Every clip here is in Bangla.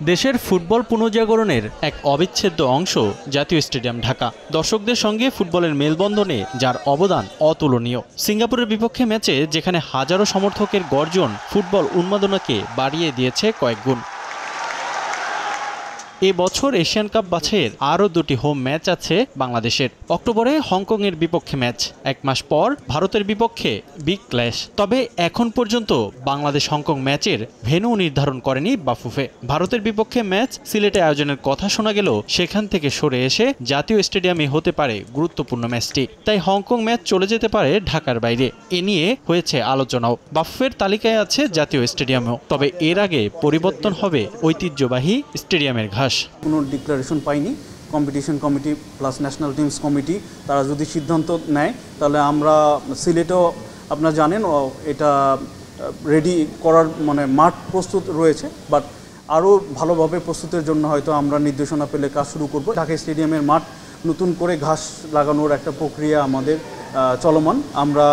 দেশের ফুটবল পুনর্জাগরণের এক অবিচ্ছেদ্য অংশ জাতীয় স্টেডিয়াম ঢাকা। দর্শকদের সঙ্গে ফুটবলের মেলবন্ধনে যার অবদান অতুলনীয়। সিঙ্গাপুরের বিপক্ষে ম্যাচে যেখানে হাজারো সমর্থকের গর্জন ফুটবল উন্মাদনাকে বাড়িয়ে দিয়েছে কয়েকগুণ। এ বছর এশিয়ান কাপ বাছাইয়ের আরও দুটি হোম ম্যাচ আছে বাংলাদেশের। অক্টোবরে হংকংয়ের বিপক্ষে ম্যাচ, এক মাস পর ভারতের বিপক্ষে বিগ ক্ল্যাশ। তবে এখন পর্যন্ত বাংলাদেশ হংকং ম্যাচের ভেন্যু নির্ধারণ করেনি বাফুফে। ভারতের বিপক্ষে ম্যাচ সিলেটে আয়োজনের কথা শোনা গেলেও সেখান থেকে সরে এসে জাতীয় স্টেডিয়ামে হতে পারে গুরুত্বপূর্ণ ম্যাচটি। তাই হংকং ম্যাচ চলে যেতে পারে ঢাকার বাইরে। এ নিয়ে হয়েছে আলোচনাও। বাফুফের তালিকায় আছে জাতীয় স্টেডিয়ামেও। তবে এর আগে পরিবর্তন হবে ঐতিহ্যবাহী স্টেডিয়ামের ঘাস। কোনো ডিক্লারেশন পাইনি। Competition committee plus national teams committee তারা যদি সিদ্ধান্ত নেয় তাহলে আমরা সিলেটেও আপনারা জানেন এটা রেডি করার মাঠ প্রস্তুত রয়েছে, বাট আরও ভালোভাবে প্রস্তুতের জন্য হয়তো আমরা নির্দেশনা পেলে কাজ শুরু করব। ঢাকা স্টেডিয়ামের মাঠ নতুন করে ঘাস লাগানোর একটা প্রক্রিয়া আমাদের চলমান। আমরা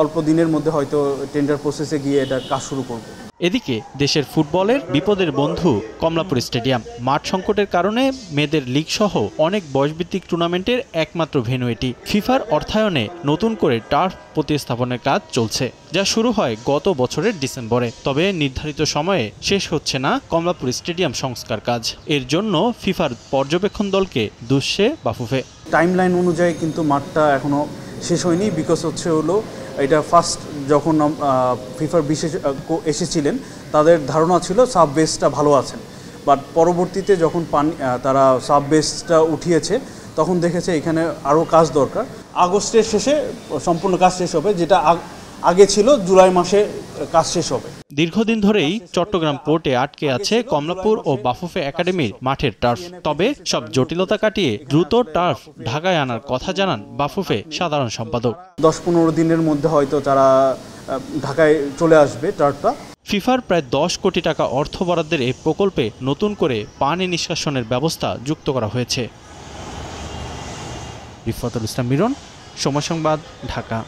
অল্প দিনের মধ্যে হয়তো টেন্ডার প্রসেসে গিয়ে এটা কাজ শুরু করব। এদিকে দেশের ফুটবলের বিপদের বন্ধু কমলাপুর স্টেডিয়াম। মাঠ সংকটের কারণে মেয়েদের লিগ সহ অনেক বয়সভিত্তিক টুর্নামেন্টের একমাত্র ভেন্যু এটি। ফিফার অর্থায়নে নতুন করে টার্ফ প্রতিস্থাপনের কাজ চলছে, যা শুরু হয় গত বছরের ডিসেম্বরে। তবে নির্ধারিত সময়ে শেষ হচ্ছে না কমলাপুর স্টেডিয়াম সংস্কার কাজ। এর জন্য ফিফার পর্যবেক্ষণ দলকে দুষছে বাফুফে। টাইমলাইন অনুযায়ী কিন্তু মাঠটা এখনো শেষ হয়নি, বিকজ হলো এটা ফার্স্ট যখন ফিফার বিশেষ এসেছিলেন তাদের ধারণা ছিল সাব বেসটা ভালো আছেন, বাট পরবর্তীতে যখন তারা সাব বেসটা উঠিয়েছে তখন দেখেছে এখানে আরও কাজ দরকার। আগস্টের শেষে সম্পূর্ণ কাজ শেষ হবে, যেটা আগে ছিল জুলাই মাসে কাজ শেষ হবে। দীর্ঘদিন ধরেই চট্টগ্রাম পোর্টে আটকে আছে কমলাপুর ও বাফুফে একাডেমির মাঠের টার্ফ। তবে সব জটিলতা কাটিয়ে দ্রুত টার্ফ ঢাকায় আনার কথা জানান বাফুফে সাধারণ সম্পাদক। 10-15 দিনের মধ্যে হয়তো তারা ঢাকায় চলে আসবে টার্ফটা। ফিফার প্রায় 10 কোটি টাকা অর্থ বরাদ্দের এই প্রকল্পে নতুন করে পানি নিষ্কাশনের ব্যবস্থা যুক্ত করা হয়েছে। রিফাতুল ইসলাম মিরন, সময় সংবাদ, ঢাকা।